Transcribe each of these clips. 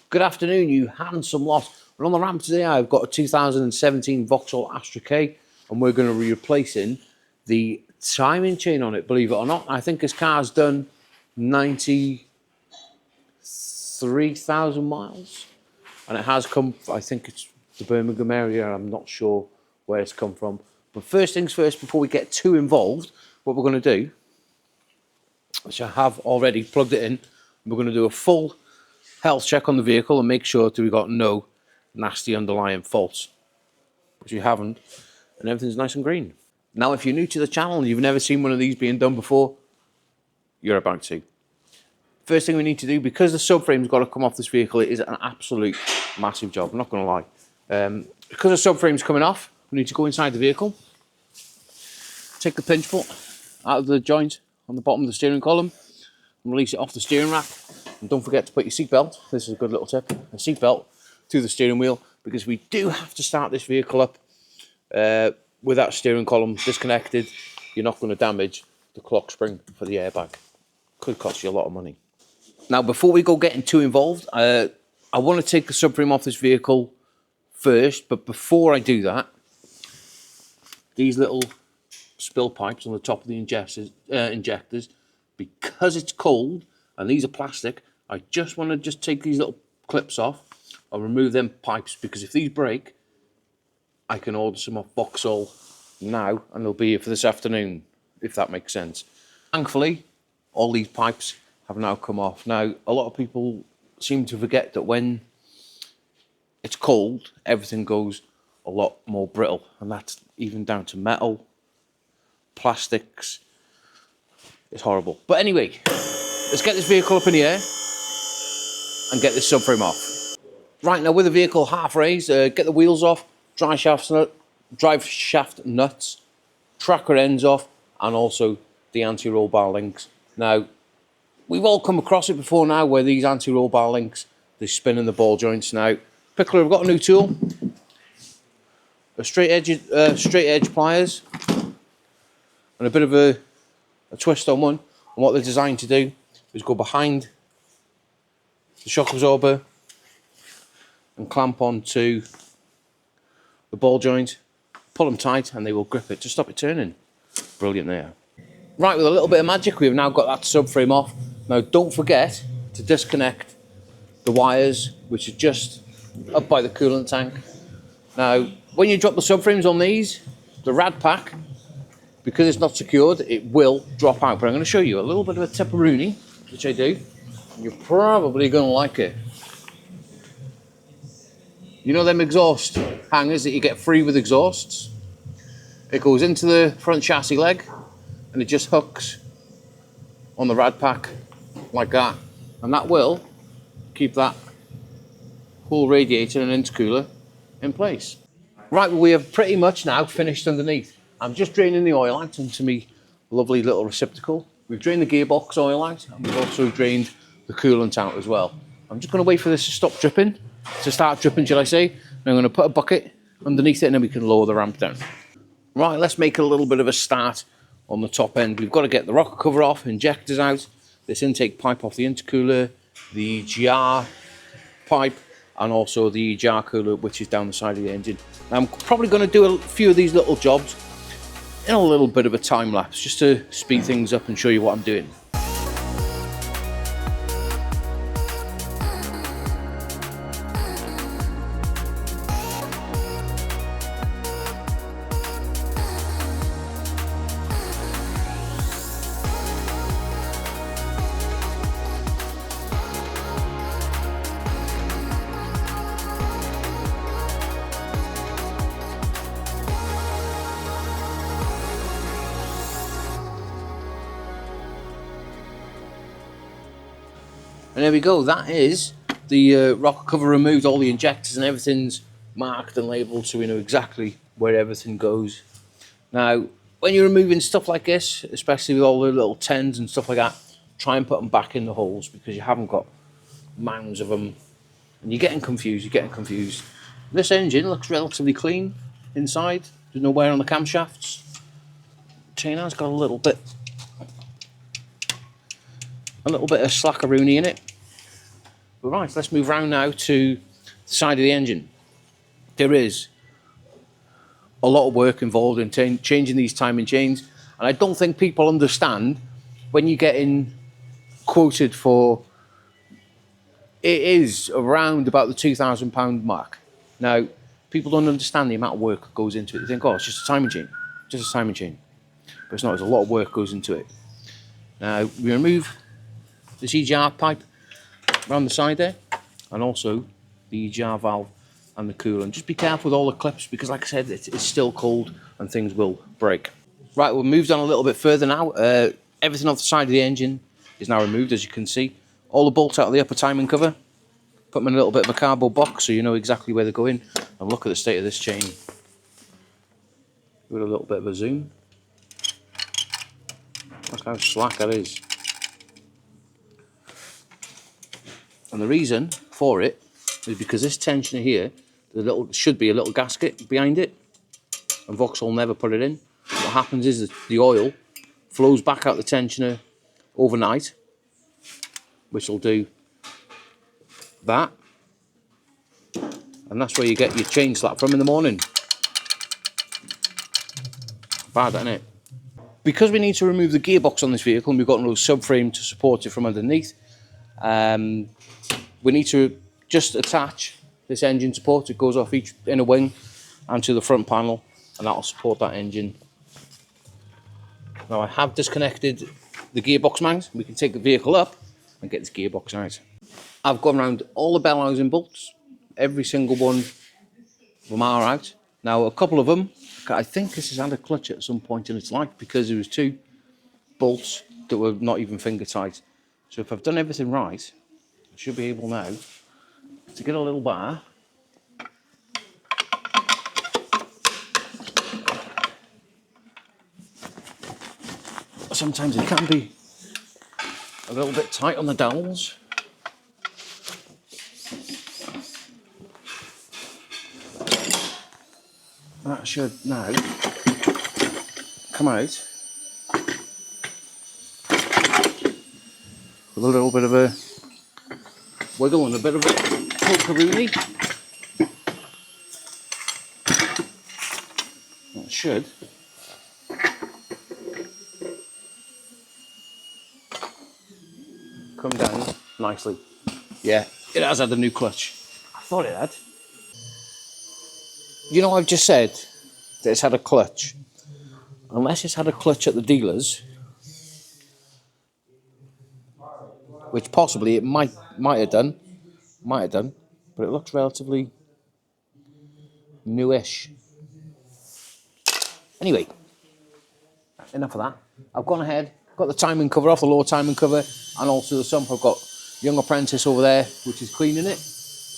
Good afternoon, you handsome lot. We're on the ramp today. I've got a 2017 Vauxhall Astra K, and we're going to be replacing the timing chain on it, believe it or not. I think this car's done 93,000 miles, and it has come, I think it's the Birmingham area. I'm not sure where it's come from. But first things first, before we get too involved, what we're going to do, which I have already plugged it in, we're going to do a full health check on the vehicle and make sure that we've got no nasty underlying faults, which we haven't, and everything's nice and green. Now, if you're new to the channel and you've never seen one of these being done before, you're about to. First thing we need to do, because the subframe's got to come off this vehicle, it is an absolute massive job, I'm not going to lie. Because the subframe's coming off, we need to go inside the vehicle, take the pinch bolt out of the joint on the bottom of the steering column, and release it off the steering rack. And don't forget to put your seatbelt, this is a good little tip, a seatbelt through the steering wheel, because we do have to start this vehicle up with that steering column disconnected. You're not going to damage the clock spring for the airbag. Could cost you a lot of money. Now, before we go getting too involved, I want to take the subframe off this vehicle first, but before I do that, these little spill pipes on the top of the injectors, because it's cold and these are plastic, I just want to take these little clips off and remove them pipes, because if these break, I can order some off Vauxhall now and they'll be here for this afternoon, if that makes sense. Thankfully, all these pipes have now come off. Now, a lot of people seem to forget that when it's cold, everything goes a lot more brittle, and that's even down to metal, plastics. It's horrible. But anyway, let's get this vehicle up in the air and get this subframe off. Right, now with the vehicle half raised, get the wheels off, drive shaft nuts, tracker ends off, and also the anti-roll bar links. Now, we've all come across it before now, where these anti-roll bar links, they spin in the ball joints. Now, Pickler have got a new tool, a straight edge pliers, and a bit of a twist on one. And what they're designed to do is go behind the shock absorber and clamp onto the ball joint, pull them tight, and they will grip it to stop it turning. Brilliant there. Right, with a little bit of magic, we've now got that subframe off. Now, don't forget to disconnect the wires, which are just up by the coolant tank. Now, when you drop the subframes on these, the rad pack, because it's not secured, it will drop out. But I'm going to show you a little bit of a tipperoonie, which I do. You're probably going to like it. You know them exhaust hangers that you get free with exhausts? It goes into the front chassis leg, and it just hooks on the rad pack like that. And that will keep that whole radiator and intercooler in place. Right, well, we have pretty much now finished underneath. I'm just draining the oil out into my lovely little receptacle. We've drained the gearbox oil out, and we've also drained the coolant out as well. I'm just going to wait for this to stop dripping, to start dripping, shall I say. And I'm going to put a bucket underneath it, and then we can lower the ramp down. Right, let's make a little bit of a start on the top end. We've got to get the rocker cover off, injectors out, this intake pipe off the intercooler, the jar pipe, and also the jar cooler, which is down the side of the engine. I'm probably going to do a few of these little jobs in a little bit of a time lapse, just to speed things up and show you what I'm doing. And there we go, that is the rocker cover removed, all the injectors and everything's marked and labelled, so we know exactly where everything goes. Now, when you're removing stuff like this, especially with all the little tens and stuff like that, try and put them back in the holes, because you haven't got mounds of them and you're getting confused, This engine looks relatively clean inside, there's no wear on the camshafts. Chain has got a little bit of slackaroony in it. But right, let's move round now to the side of the engine. There is a lot of work involved in changing these timing chains, and I don't think people understand when you're getting quoted for, it is around about the £2,000 mark. Now, people don't understand the amount of work that goes into it. They think, oh, it's just a timing chain, just a timing chain. But it's not, there's a lot of work goes into it. Now, we remove the EGR pipe around the side there, and also the EGR valve and the coolant. Just be careful with all the clips, because like I said, it's still cold and things will break. Right, we've moved on a little bit further now. Everything off the side of the engine is now removed, as you can see. All the bolts out of the upper timing cover. Put them in a little bit of a cardboard box so you know exactly where they're going. And look at the state of this chain. With a little bit of a zoom. Look how slack that is. And the reason for it is because this tensioner here, should be a little gasket behind it, and Vauxhall never put it in. What happens is that the oil flows back out the tensioner overnight, which will do that, and that's where you get your chain slap from in the morning. Bad, isn't it? Because we need to remove the gearbox on this vehicle, and we've got no subframe to support it from underneath, we need to just attach this engine support. It goes off each inner wing and to the front panel, and that'll support that engine. Now I have disconnected the gearbox mounts. We can take the vehicle up and get this gearbox out. I've gone around all the bell housing bolts. Every single one of them are out. Now a couple of them, I think this has had a clutch at some point in its life, because there was two bolts that were not even finger tight. So if I've done everything right, I should be able now to get a little bar sometimes it can be a little bit tight on the dowels. That should now come out with a little bit of a wiggle and a bit of a poke-a-rooney. That should come down nicely. Yeah, it has had a new clutch. I thought it had. You know, I've just said that it's had a clutch. Unless it's had a clutch at the dealers, which possibly it might have done, but it looks relatively newish. Anyway, enough of that. I've gone ahead, got the timing cover off, the lower timing cover, and also the sump. I've got Young Apprentice over there, which is cleaning it.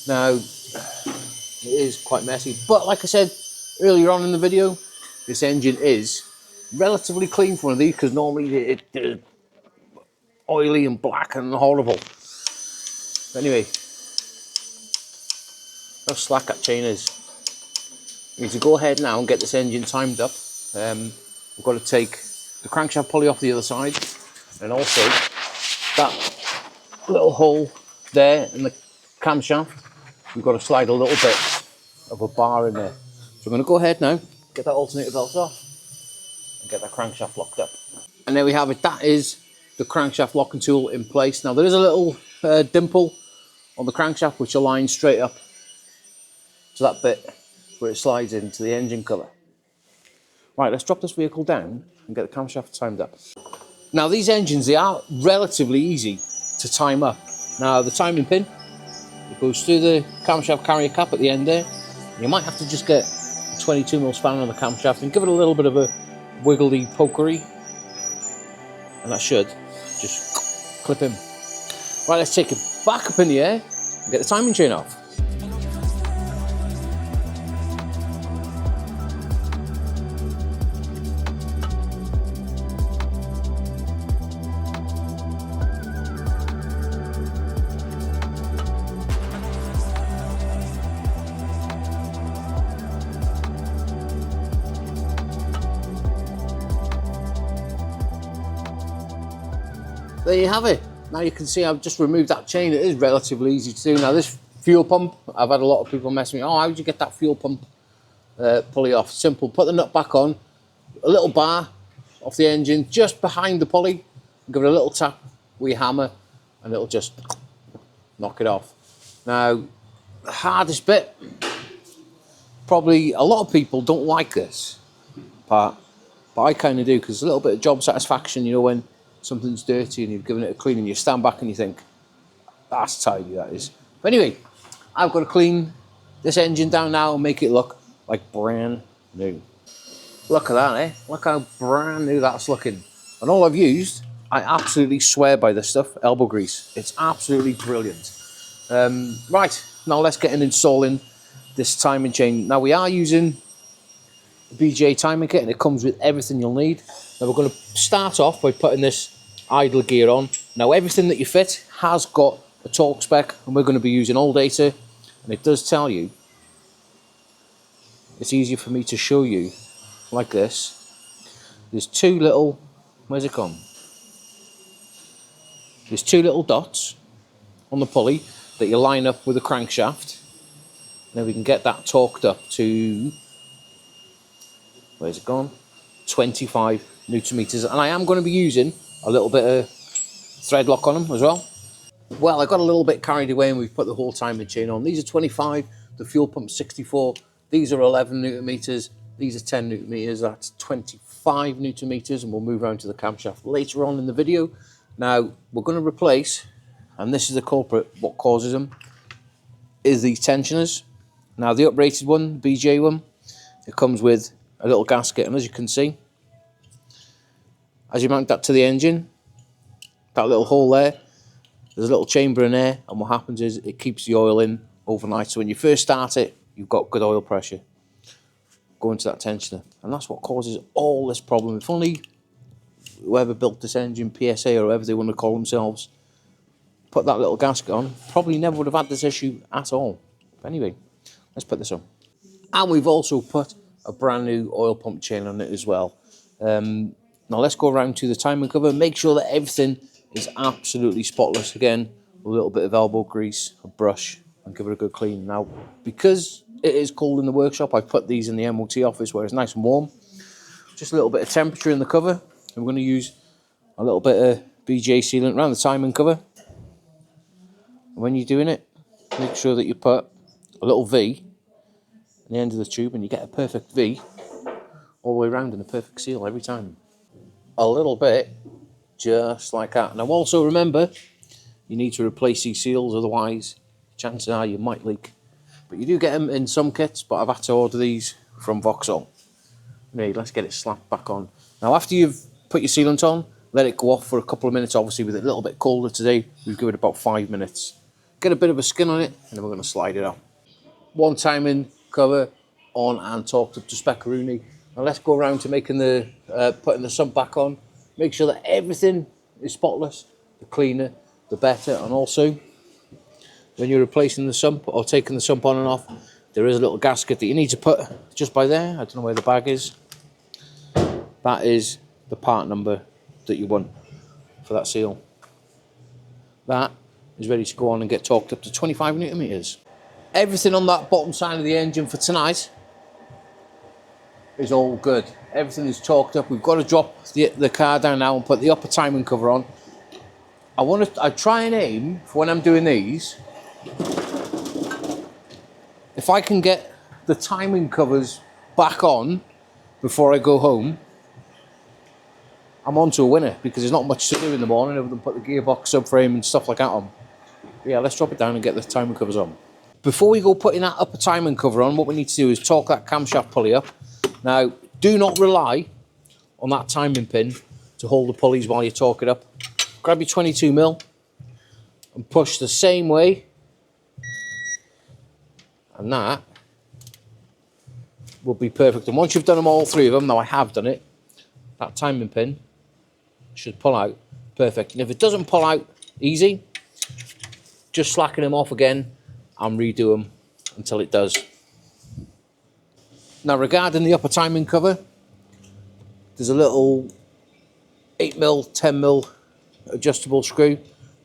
Now, it is quite messy, but like I said earlier on in the video, this engine is relatively clean for one of these, because normally it's oily and black and horrible. But anyway, how slack that chain is. We need to go ahead now and get this engine timed up. We've got to take the crankshaft pulley off the other side, and also that little hole there in the camshaft, we've got to slide a little bit of a bar in there. So I'm going to go ahead now, get that alternator belt off, and get that crankshaft locked up. And there we have it. That is the crankshaft locking tool in place. Now there is a little dimple on the crankshaft which aligns straight up to that bit where it slides into the engine cover. Right, let's drop this vehicle down and get the camshaft timed up. Now these engines, they are relatively easy to time up. Now the timing pin, it goes through the camshaft carrier cap at the end there. You might have to just get a 22mm spanner on the camshaft and give it a little bit of a wiggly pokery, and that should just clip in. Right, let's take it back up in the air and get the timing chain off. There you have it. Now you can see I've just removed that chain. It is relatively easy to do. Now this fuel pump, I've had a lot of people mess me, oh, how did you get that fuel pump pulley off? Simple, put the nut back on, a little bar off the engine just behind the pulley, give it a little tap with your hammer and it'll just knock it off. Now the hardest bit, probably a lot of people don't like this part, but I kind of do, because it's a little bit of job satisfaction, you know, when something's dirty and you've given it a clean and you stand back and you think, that's tidy, that is. But anyway, I've got to clean this engine down now and make it look like brand new. Look at that, eh? Look how brand new that's looking. And all I've used, I absolutely swear by this stuff, elbow grease. It's absolutely brilliant. Right, now let's get in installing this timing chain. Now we are using the BJ timing kit and it comes with everything you'll need. Now we're going to start off by putting this idle gear on. Now everything that you fit has got a torque spec and we're going to be using all data, and it does tell you. It's easier for me to show you like this. There's two little, where's it gone? There's two little dots on the pulley that you line up with the crankshaft. Now we can get that torqued up to, where's it gone? 25 Newton meters. And I am going to be using a little bit of thread lock on them as well. Well, I got a little bit carried away and we've put the whole timing chain on. These are 25, the fuel pump 64. These are 11 Newton meters. These are 10 Newton meters. That's 25 Newton meters, and we'll move around to the camshaft later on in the video. Now, we're going to replace, and this is the culprit, what causes them, is these tensioners. Now, the uprated one, the BJ one, it comes with a little gasket, and as you can see, as you mount that to the engine, that little hole there, there's a little chamber in there, and what happens is it keeps the oil in overnight. So when you first start it, you've got good oil pressure going to that tensioner, and that's what causes all this problem. If only whoever built this engine, PSA or whoever they want to call themselves, put that little gasket on, probably never would have had this issue at all. But anyway, let's put this on. And we've also put a brand new oil pump chain on it as well. Now let's go around to the timing cover, make sure that everything is absolutely spotless. Again, a little bit of elbow grease, a brush, and give it a good clean. Now, because it is cold in the workshop, I've put these in the MOT office where it's nice and warm. Just a little bit of temperature in the cover. And we're going to use a little bit of BJ sealant around the timing cover. And when you're doing it, make sure that you put a little V at the end of the tube and you get a perfect V all the way around and a perfect seal every time. A little bit, just like that. Now also remember, you need to replace these seals, otherwise chances are you might leak. But you do get them in some kits, but I've had to order these from Vauxhall. Anyway, let's get it slapped back on. Now after you've put your sealant on, let it go off for a couple of minutes. Obviously with it a little bit colder today, we've given it about 5 minutes. Get a bit of a skin on it, and then we're going to slide it out. One timing cover on and torqued up to spec-a-rooney. Now let's go around to making the putting the sump back on. Make sure that everything is spotless. The cleaner, the better. And also, when you're replacing the sump or taking the sump on and off, there is a little gasket that you need to put just by there. I don't know where the bag is. That is the part number that you want for that seal. That is ready to go on and get torqued up to 25 Newton meters. Everything on that bottom side of the engine for tonight is all good. Everything is torqued up. We've got to drop the car down now and put the upper timing cover on. I try and aim for when I'm doing these, if I can get the timing covers back on before I go home, I'm on to a winner, because there's not much to do in the morning other than put the gearbox, subframe and stuff like that on. But yeah, let's drop it down and get the timing covers on. Before we go putting that upper timing cover on, what we need to do is torque that camshaft pulley up. Now, do not rely on that timing pin to hold the pulleys while you torque it up. Grab your 22mm and push the same way, and that will be perfect. And once you've done them, all three of them, now I have done it, that timing pin should pull out perfect. And if it doesn't pull out easy, just slacken them off again and redo them until it does. Now regarding the upper timing cover, there's a little 8mm, 10mm adjustable screw.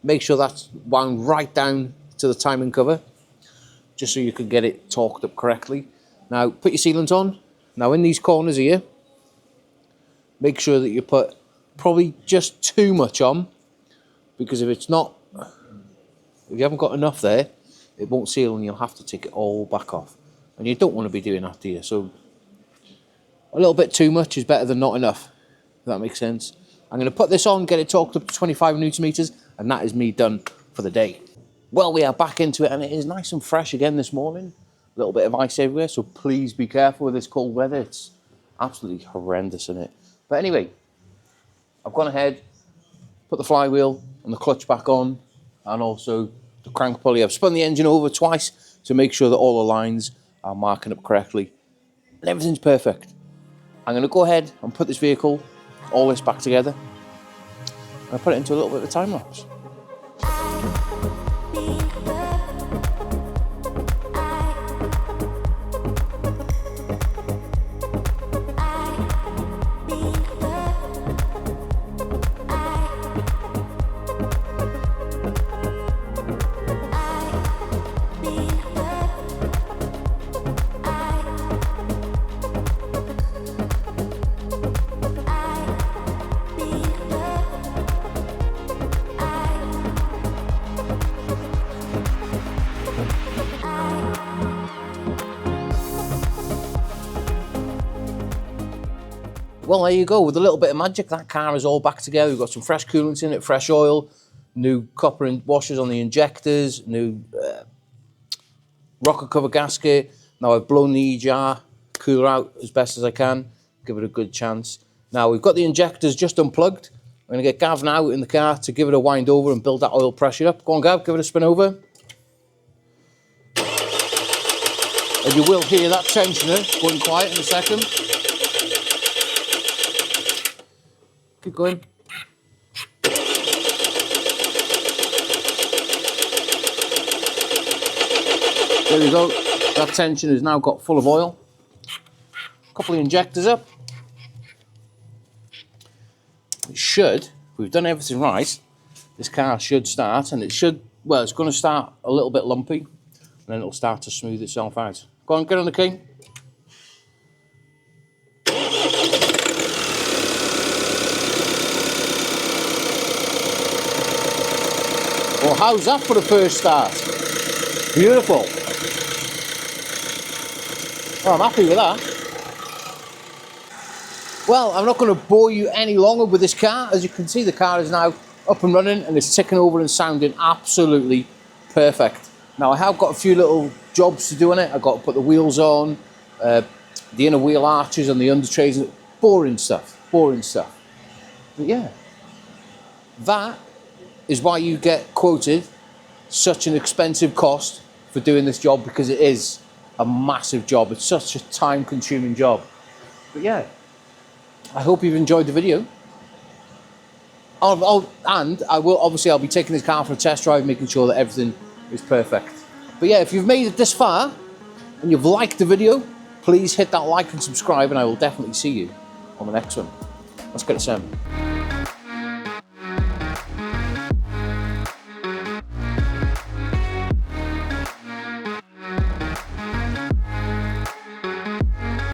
make sure that's wound right down to the timing cover, just so you can get it torqued up correctly. Now put your sealant on. Now in these corners here, make sure that you put probably just too much on, because if it's not, if you haven't got enough there, it won't seal and you'll have to take it all back off. And you don't want to be doing that, do you? So a little bit too much is better than not enough, if that makes sense. I'm going to put this on, get it torqued up to 25 Newton meters, and that is me done for the day. Well, we are back into it, and it is nice and fresh again this morning. A little bit of ice everywhere, so please be careful with this cold weather. It's absolutely horrendous in it. But anyway, I've gone ahead, put the flywheel and the clutch back on, and also the crank pulley. I've spun the engine over twice to make sure that all the lines are marking up correctly, and everything's perfect. I'm going to go ahead and put this vehicle, all this back together, and I'll put it into a little bit of a time lapse. Well, there you go. With a little bit of magic, that car is all back together. We've got some fresh coolant in it, fresh oil, new copper washers on the injectors, new rocker cover gasket. Now I've blown the E-jar cooler out as best as I can, give it a good chance. Now we've got the injectors just unplugged. I'm going to get Gav now in the car to give it a wind over and build that oil pressure up. Go on, Gav, give it a spin over. And you will hear that tensioner going quiet in a second. Keep going. There we go. That tension has now got full of oil. A couple of injectors up. It should, if we've done everything right, this car should start, and it should, well, it's going to start a little bit lumpy, and then it'll start to smooth itself out. Go on, get on the key. Well, how's that for the first start? Beautiful. Well, I'm happy with that. Well, I'm not going to bore you any longer with this car. As you can see, the car is now up and running, and it's ticking over and sounding absolutely perfect. Now, I have got a few little jobs to do on it. I've got to put the wheels on, the inner wheel arches and the under trays. Boring stuff, boring stuff. But yeah, that is why you get quoted such an expensive cost for doing this job, because it is a massive job. It's such a time-consuming job. But yeah, I hope you've enjoyed the video. And I'll be taking this car for a test drive, making sure that everything is perfect. But yeah, if you've made it this far and you've liked the video, please hit that like and subscribe, and I will definitely see you on the next one. Let's get it started.